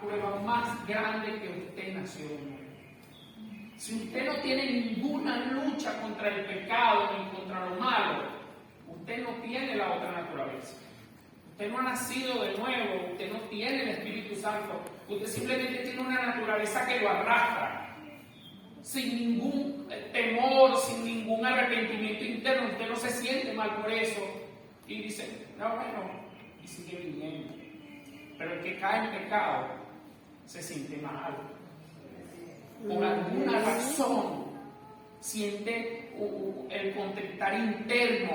prueba más grande que usted nació de nuevo. Si usted no tiene ninguna lucha contra el pecado ni contra lo malo, usted no tiene la otra naturaleza. Usted no ha nacido de nuevo, usted no tiene el Espíritu Santo, usted simplemente tiene una naturaleza que lo arrastra, sin ningún temor, sin ningún arrepentimiento interno. Usted no se siente mal por eso y dice, no, bueno, y sigue viviendo. Pero el que cae en pecado se siente mal. Por alguna razón siente el contestar interno,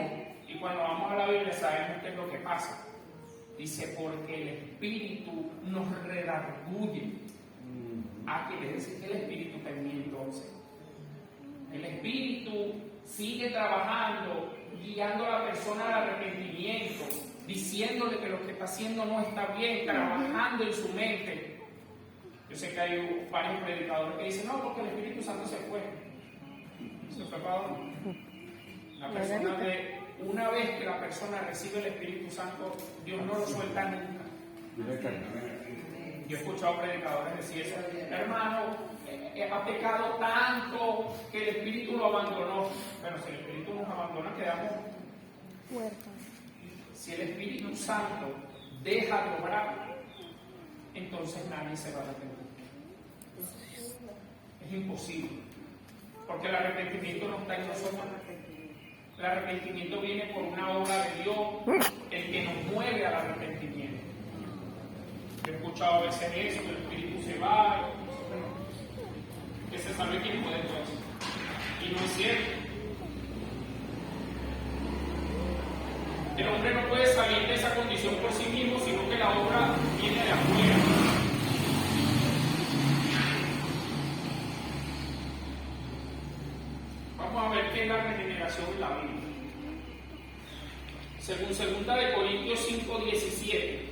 y cuando vamos a la Biblia sabemos qué es lo que pasa. Dice, porque el Espíritu nos redarguye. Quiere decir que el Espíritu termina entonces. El Espíritu sigue trabajando, guiando a la persona al arrepentimiento, diciéndole que lo que está haciendo no está bien, trabajando en su mente. Yo sé que hay varios predicadores que dicen, no, porque el Espíritu Santo se fue. ¿Se fue para dónde? La persona una vez que la persona recibe el Espíritu Santo, Dios no lo suelta nunca. Yo he escuchado predicadores decir eso, hermano, ha pecado tanto que el Espíritu lo abandonó. Pero si el Espíritu nos abandona, quedamos huérfanos. Si el Espíritu Santo deja de obrar, entonces nadie se va a arrepentir. Es imposible, porque el arrepentimiento no está en nosotros. El arrepentimiento viene por una obra de Dios, el que nos mueve al arrepentimiento. He escuchado a veces eso, que el Espíritu se va, que se sabe quién puede todo eso. Y no es cierto. El hombre no puede salir de esa condición por sí mismo, sino que la obra viene de afuera. Vamos a ver qué es la regeneración en la Biblia. Según 2 Corintios 5:17.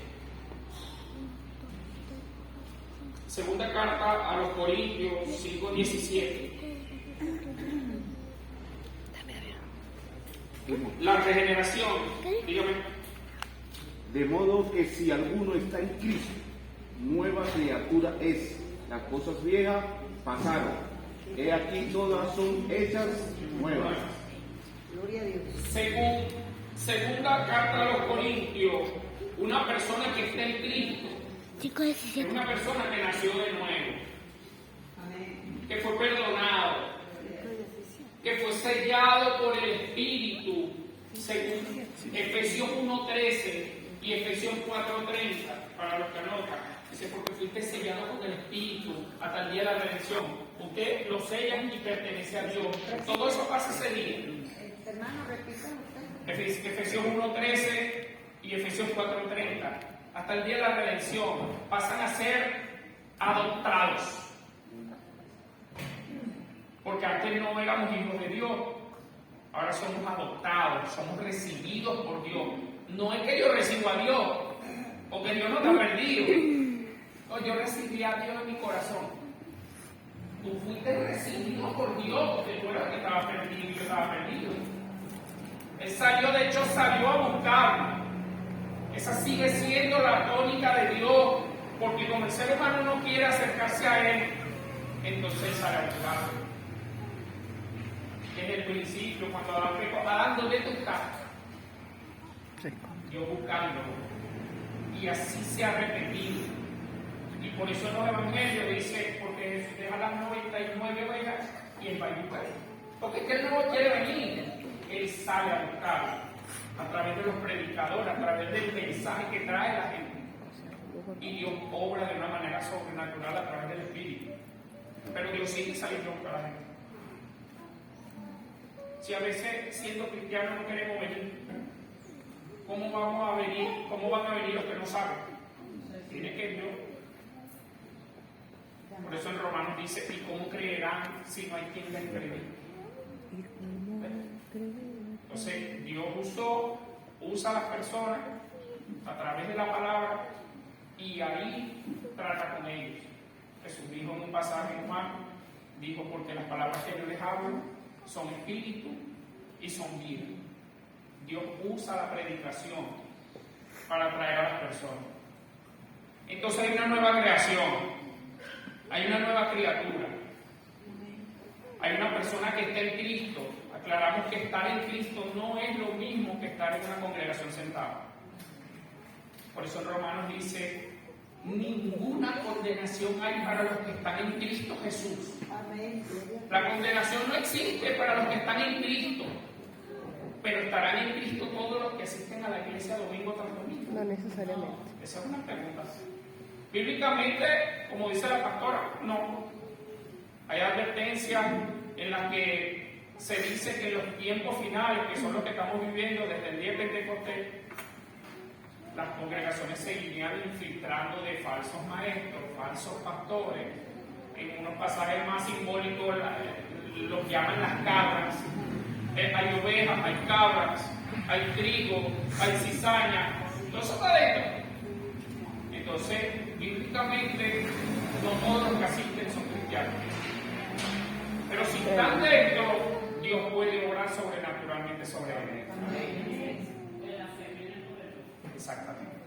Segunda carta a los Corintios 5:17. La regeneración, dígame. De modo que si alguno está en Cristo, nueva criatura es. Las cosas viejas pasaron. He aquí todas son hechas nuevas. Gloria a Dios. Según segunda carta a los Corintios, una persona que está en Cristo es una persona que nació de nuevo, que fue perdonado, que fue sellado por el Espíritu, según Efesios 1:13 y Efesios 4:30, para los que anotan. Dice, porque fuiste sellado con el Espíritu hasta el día de la redención. Usted lo sellan y pertenece a Dios. Todo eso pasa ese día. Hermano, repita usted. Efesios 1:13 y Efesios 4:30. Hasta el día de la redención pasan a ser adoptados. Porque antes no éramos hijos de Dios, ahora somos adoptados, somos recibidos por Dios. No es que yo recibo a Dios, porque Dios no te ha perdido. No, yo recibí a Dios en mi corazón. Tú fuiste recibido por Dios, porque tú eras el que estaba perdido y yo estaba perdido. Él salió, de hecho salió a buscarme. Esa sigue siendo la tónica de Dios, porque como el ser humano no quiere acercarse a Él, entonces sale a buscarlo. Desde el principio, cuando Adán, ¿dónde tú estás? Dios buscándolo. Y así se ha repetido. Y por eso en los evangelios dice, porque Jesús deja las 99 ovejas y Él va a buscar. Porque es que Él no quiere venir, Él sale a buscarlo. A través de los predicadores, a través del mensaje que trae la gente. Y Dios obra de una manera sobrenatural a través del Espíritu. Pero Dios sigue saliendo a buscar a la gente. Si a veces siendo cristianos no queremos venir, ¿cómo vamos a venir? ¿Cómo van a venir los que no saben? Tiene que Dios. Por eso en Romanos dice, ¿y cómo creerán si no hay quien les predique? Entonces Dios usa a las personas a través de la palabra y ahí trata con ellos. Jesús dijo en un pasaje en Juan, dijo, porque las palabras que yo les hablo son espíritu y son vida. Dios usa la predicación para atraer a las personas. entonces hay una nueva creación, hay una nueva criatura, hay una persona que está en Cristo. Aclaramos que estar en Cristo no es lo mismo que estar en una congregación sentado. Por eso en Romanos dice: ninguna condenación hay para los que están en Cristo Jesús. La condenación no existe para los que están en Cristo, pero estarán en Cristo todos los que asisten a la iglesia domingo tras domingo. No necesariamente. Esa es una pregunta. Bíblicamente, como dice la pastora, no. Hay advertencias en las que se dice que los tiempos finales, que son los que estamos viviendo desde el día de Pentecostés, las congregaciones se irían infiltrando de falsos maestros, falsos pastores. En unos pasajes más simbólicos los llaman las cabras. Hay ovejas, hay cabras, hay trigo, hay cizaña, todo eso está dentro. Entonces, bíblicamente, no todos los que asisten son cristianos. Pero si están dentro, Dios puede obrar sobrenaturalmente sobre ellos. Exactamente.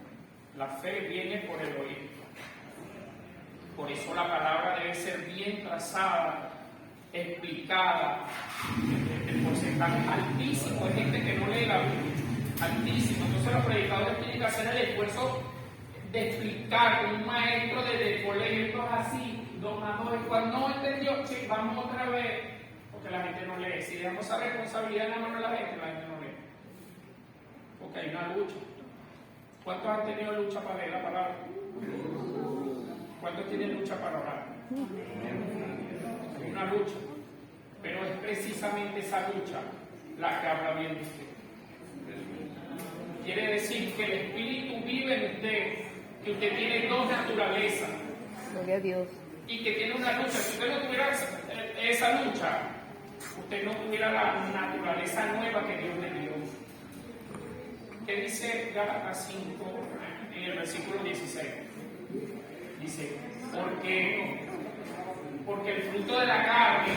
La fe viene por el oír. Por eso la palabra debe ser bien trazada, explicada. El porcentaje es altísimo de gente que no lee la Biblia. Altísimo. Entonces los predicadores tienen que hacer el esfuerzo de explicar con un maestro desde el colegio. Esto es así, donadores. Cuando no entendió, sí, vamos otra vez. Porque la gente no lee. Si dejamos esa responsabilidad en la mano de la gente no lee. Porque hay una lucha. ¿Cuántos han tenido lucha para leer la palabra? ¿Cuántos tienen lucha para orar? Hay una lucha. Pero es precisamente esa lucha la que habla bien de usted. Quiere decir que el Espíritu vive en usted, que usted tiene dos naturalezas. Gloria a Dios. Y que tiene una lucha. Si usted no tuviera esa lucha, usted no tuviera la naturaleza nueva que Dios le dio. ¿Qué dice Gálatas 5 en el versículo 16? Dice: porque el fruto de la carne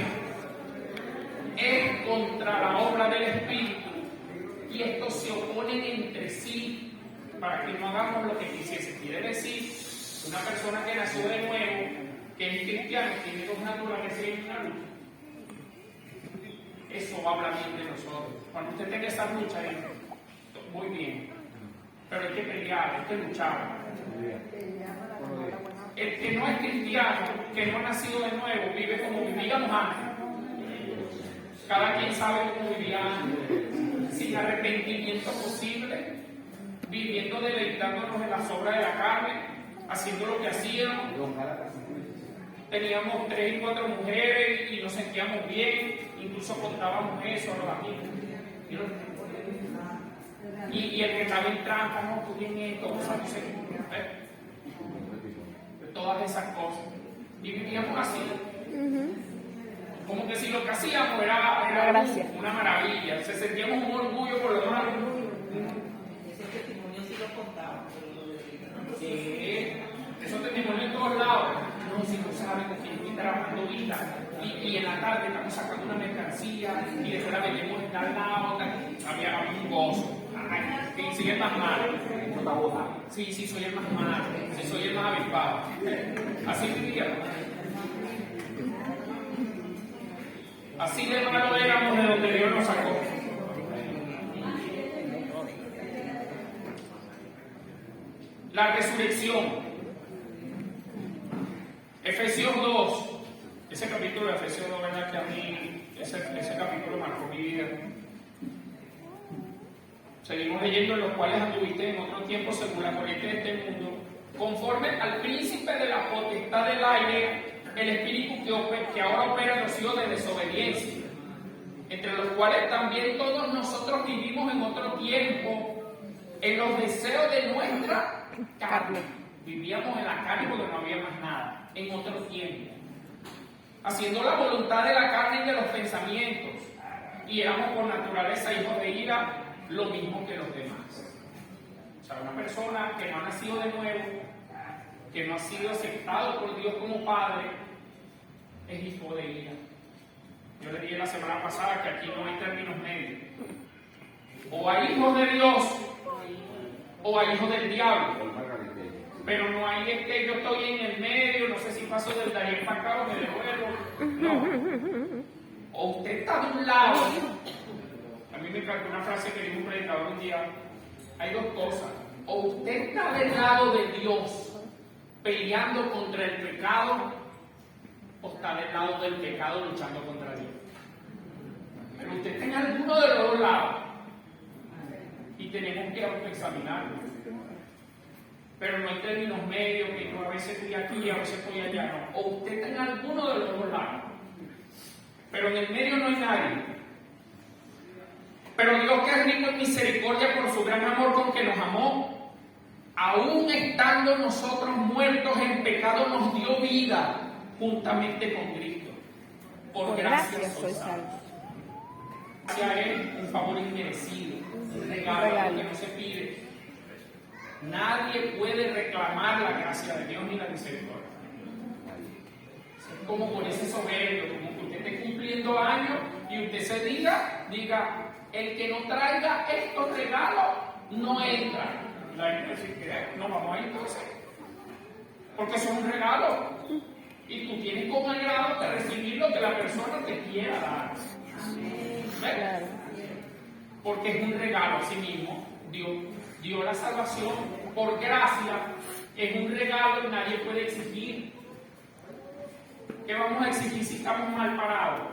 es contra la obra del Espíritu, y estos se oponen entre sí para que no hagamos lo que quisiese. Quiere decir, una persona que nació de nuevo, que es cristiano, tiene dos naturalezas y una lucha. Eso habla bien de nosotros. Cuando usted tenga esa lucha, muy bien, pero hay que pelear, hay que luchar. El que no es cristiano, que no ha nacido de nuevo, vive como vivíamos antes. Cada quien sabe cómo vivía antes, sin arrepentimiento posible, viviendo deleitándonos en las obras de la carne, haciendo lo que hacíamos. Teníamos 3 y 4 mujeres y nos sentíamos bien, incluso contábamos eso a los amigos. Y el que estaba en trampa, no, tú tienes esto, o sea, no sé, todas esas cosas. Y vivíamos así. Como que si lo que hacíamos era una maravilla, se sentíamos un orgullo por lo demás. Ese testimonio sí lo contaba. Sí, esos testimonios en todos lados. No, si no saben que estoy trabajando vida. Y en la tarde estamos sacando una mercancía y después la metemos en tal lado. Había un gozo. Ay, soy el más malo. Sí, soy el más malo. Sí, soy el más avispado. Así vivía. Así de malo éramos de donde Dios nos sacó. La resurrección. Efesios 2. Ese capítulo de Efesios 2, ¿verdad? Que a mí, ese capítulo marcó mi vida. Seguimos leyendo: en los cuales anduviste en otro tiempo según la corriente de este mundo, conforme al príncipe de la potestad del aire, el espíritu que ahora opera en los hijos de desobediencia, entre los cuales también todos nosotros vivimos en otro tiempo, en los deseos de nuestra carne. Vivíamos en la carne porque no había más nada, en otro tiempo, haciendo la voluntad de la carne y de los pensamientos, y éramos por naturaleza hijos de ira, lo mismo que los demás. O sea, una persona que no ha nacido de nuevo, que no ha sido aceptado por Dios como Padre, es hijo de ira. Yo le dije la semana pasada que aquí no hay términos medios. O hay hijos de Dios, o hay hijos del diablo. Pero no hay yo estoy en el medio, no sé si paso del Darién para acá o me devuelvo. No. O usted está de un lado. A mí me encanta una frase que dijo un predicador un día. Hay dos cosas. O usted está del lado de Dios peleando contra el pecado, o está del lado del pecado luchando contra Dios. Pero usted está en alguno de los dos lados. Y tenemos que autoexaminarlo. Pero no en términos medios, que yo a veces estoy aquí y a veces estoy allá, no. O usted está en alguno de los dos lados. Pero en el medio no hay nadie. Pero Dios, que es rico en misericordia por su gran amor con que nos amó, aún estando nosotros muertos en pecado, nos dio vida juntamente con Cristo. Por gracia sois salvos. Gracia es un favor inmerecido, un regalo que no se pide. Nadie puede reclamar la gracia de Dios ni la misericordia. Es como por ese soberbio, como que usted esté cumpliendo años y usted se diga, el que no traiga estos regalos no entra. La gente dice que no vamos a ir entonces, porque son un regalo y tú tienes con agrado de recibir lo que la persona te quiera dar. ¿Ves? Porque es un regalo a sí mismo. Dios dio la salvación por gracia, es un regalo y nadie puede exigir. ¿Qué vamos a exigir si estamos mal parados?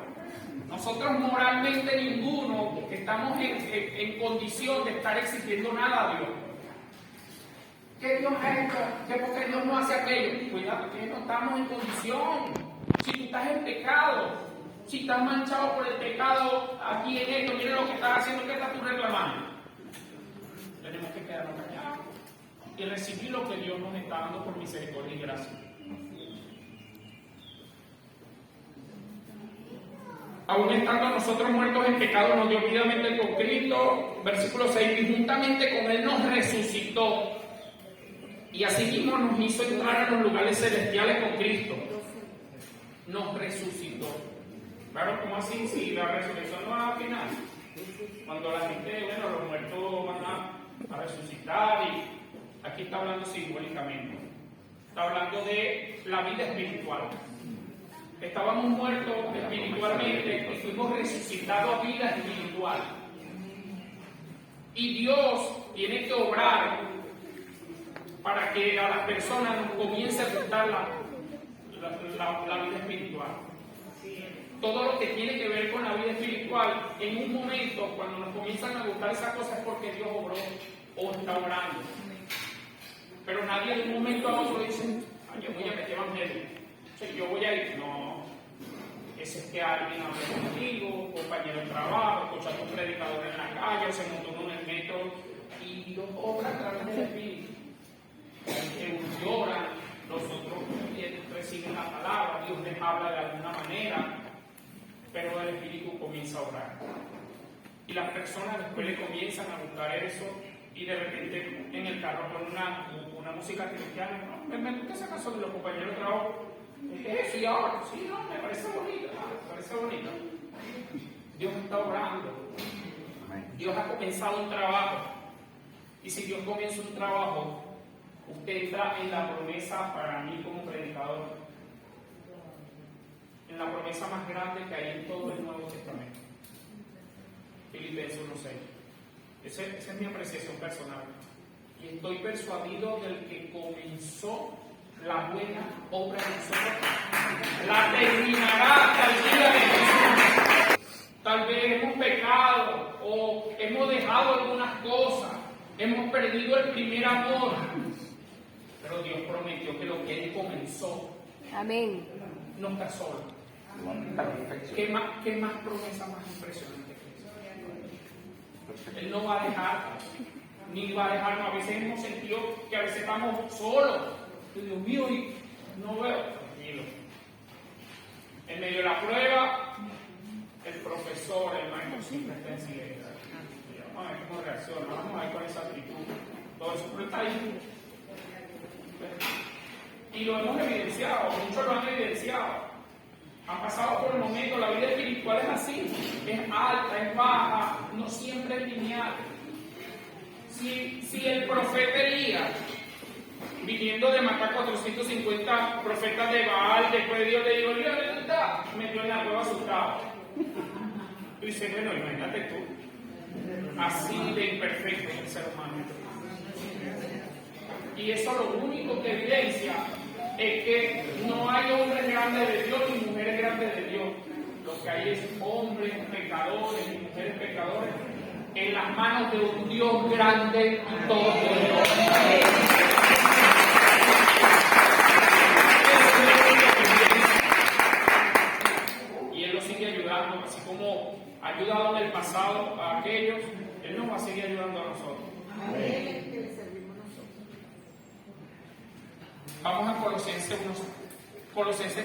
Nosotros moralmente ninguno estamos en condición de estar exigiendo nada a Dios. ¿Qué Dios ha hecho? ¿Qué porque Dios no hace aquello? Cuidado, que no estamos en condición. Si tú estás en pecado, si estás manchado por el pecado aquí en esto, mira lo que estás haciendo, ¿qué estás tú reclamando? Tenemos que quedarnos callados y recibir lo que Dios nos está dando por misericordia y gracia. Aún estando nosotros muertos en pecado, nos dio vida con Cristo. Versículo 6, y juntamente con Él nos resucitó. Y así mismo nos hizo entrar a los lugares celestiales con Cristo. Nos resucitó. Claro, ¿cómo así? Si la resurrección no va a final. Cuando la gente, los muertos van a resucitar, y aquí está hablando simbólicamente. Está hablando de la vida espiritual. Estábamos muertos espiritualmente y fuimos resucitados a vida espiritual. Y Dios tiene que obrar para que a las personas nos comience a gustar la vida espiritual. Todo lo que tiene que ver con la vida espiritual, en un momento, cuando nos comienzan a gustar esas cosas, es porque Dios obró o está obrando. Pero nadie de un momento a otro dice, yo voy a meter evangelio. Yo voy a ir, no, ese es que alguien habló contigo, compañero de trabajo, escuchaste un predicador en la calle, se montó en el metro, y Dios obra a través del Espíritu. Unos lloran, los otros reciben la palabra, Dios les habla de alguna manera, pero el Espíritu comienza a obrar. Y las personas después le comienzan a buscar eso, y de repente en el carro con una música cristiana, no, me gusta esa canción de los compañeros de trabajo. Sí, ahora, sí, no, me parece bonito, me parece bonito. Dios está obrando. Dios ha comenzado un trabajo. Y si Dios comienza un trabajo, usted entra en la promesa, para mí como predicador, en la promesa más grande que hay en todo el Nuevo Testamento. Filipenses 1:6. Esa es mi apreciación personal. Y estoy persuadido del que comenzó la buena obra de nosotros, la terminará hasta el día de Jesús. Tal vez hemos pecado o hemos dejado algunas cosas, hemos perdido el primer amor, pero Dios prometió que lo que Él comenzó, amén, no está solo. ¿Qué más promesa más impresionante que esa? Él no va a dejar, ni va a dejarnos. A veces hemos sentido que a veces estamos solos. Dios mío, y no veo. Tranquilo. En medio de la prueba, el profesor, el maestro siempre está en silencio. Vamos a ver cómo reacciona, vamos a ver con esa actitud. Todo eso, pero está ahí. Y lo hemos evidenciado, muchos lo han evidenciado. Han pasado por el momento, la vida espiritual es así, es alta, es baja, no siempre es lineal. Si el profeta Elías viniendo de matar 450 profetas de Baal, después Dios le dijo, metió en la cueva asustado. Y dice, bueno, imagínate tú, así de imperfecto es el ser humano. Y eso lo único que evidencia es que no hay hombres grandes de Dios ni mujeres grandes de Dios. Lo que hay es hombres pecadores y mujeres pecadores en las manos de un Dios grande y todopoderoso. Y Él los sigue ayudando, así como ha ayudado en el pasado a aquellos, Él nos va a seguir ayudando a nosotros. Vamos a Colosenses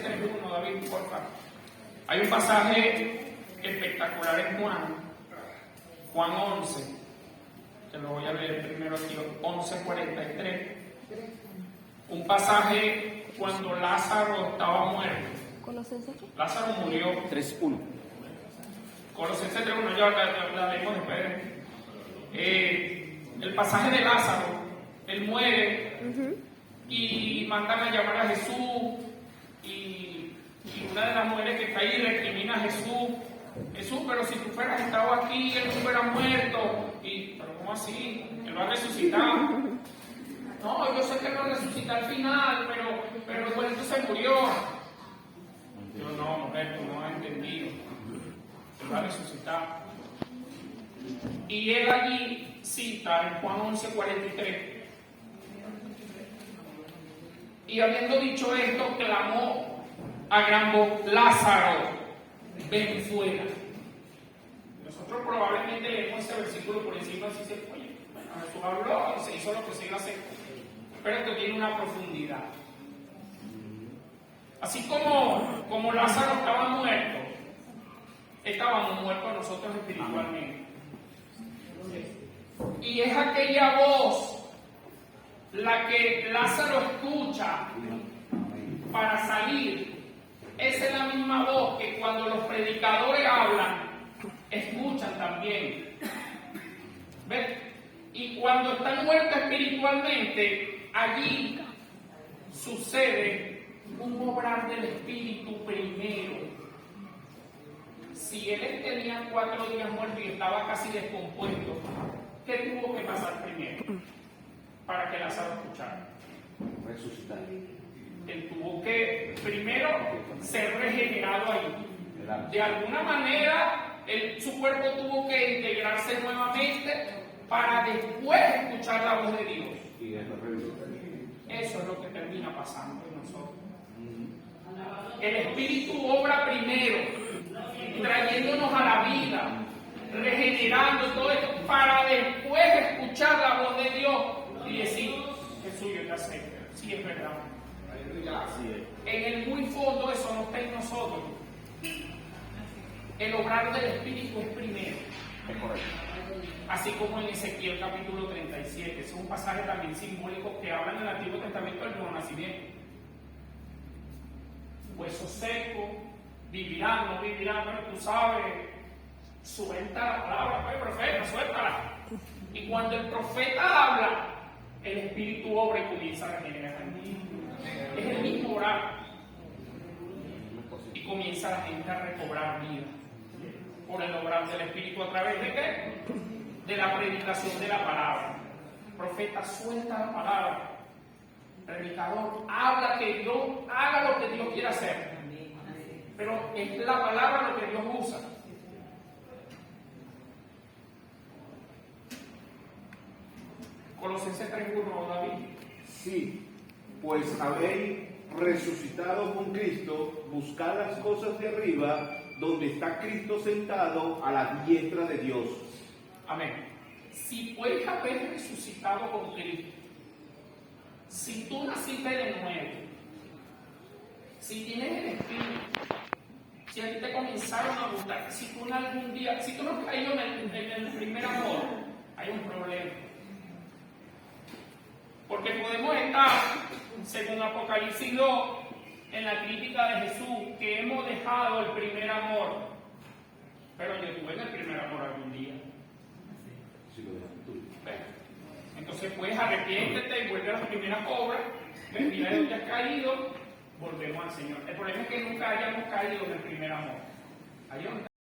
3:1, David, por favor. Hay un pasaje espectacular en Juan 11, te lo voy a leer primero aquí, 11:43. Un pasaje cuando Lázaro estaba muerto. ¿Colosenses qué? Lázaro murió. 3:1. Colosenses 3:1, ya la leímos después. El pasaje de Lázaro, él muere. Y mandan a llamar a Jesús y una de las mujeres que está ahí recrimina a Jesús, pero si tú fueras estado aquí, él no hubiera muerto. Pero ¿cómo así? Él va a resucitar. No, yo sé que él va a resucitar al final, pero después entonces murió. Yo no, mujer, tú no has entendido. Él va a resucitar. Y él allí cita en Juan 11:43. Y habiendo dicho esto, clamó a gran voz, Lázaro, ven fuera. Nosotros probablemente leemos ese versículo por encima, así se fue. Bueno, Jesús habló, se hizo lo que se iba a hacer. Pero esto tiene una profundidad. Así como Lázaro estaba muerto, estábamos muertos nosotros espiritualmente. Y es aquella voz la que Lázaro escucha para salir. Esa es la misma voz que cuando los predicadores hablan, escuchan también. ¿Ves? Y cuando están muertos espiritualmente, allí sucede un obrar del Espíritu primero. Si él tenía 4 días muerto y estaba casi descompuesto, ¿qué tuvo que pasar primero para que Lázaro escuchara? Resucitar. Él tuvo que primero ser regenerado ahí. De alguna manera, su cuerpo tuvo que integrarse nuevamente para después escuchar la voz de Dios. Eso es lo que termina pasando en nosotros. El Espíritu obra primero, trayéndonos a la vida, regenerando todo esto, para después escuchar la voz de Dios y decir, Jesús, yo te acepto. Sí, es verdad. En el muy fondo eso no está en nosotros. El obrar del Espíritu es primero. Es correcto. Así como en Ezequiel capítulo 37. Es un pasaje también simbólico que habla en el Antiguo Testamento del nuevo nacimiento. Huesos secos, vivirán, no vivirán, pero tú sabes, suelta la palabra, pues profeta, suéltala. Y cuando el profeta habla, el Espíritu obra y comienza a regenerar. Es el mismo orar. Y comienza la gente a recobrar vida. Por el obrar del Espíritu, ¿a través de qué? De la predicación de la palabra. Profeta, suelta la palabra. Predicador, habla que Dios haga lo que Dios quiera hacer. Pero es la palabra lo que Dios usa. Colosenses 3:1, David. Sí, pues habéis resucitado con Cristo, buscad las cosas de arriba, donde está Cristo sentado a la diestra de Dios. Amén. Si puedes haber resucitado con Cristo, si tú naciste de nuevo, si tienes el Espíritu, si a ti te comenzaron a gustar, si tú en algún día, si tú no has caído en el primer amor, hay un problema. Porque podemos estar, según Apocalipsis 2, en la crítica de Jesús, que hemos dejado el primer amor. Pero yo tuve en el primer amor algún día. Sí, lo dejaste tú. Entonces, pues arrepiéntete y vuelve a las primeras obras, mira de dónde has caído, volvemos al Señor. El problema es que nunca hayamos caído en el primer amor.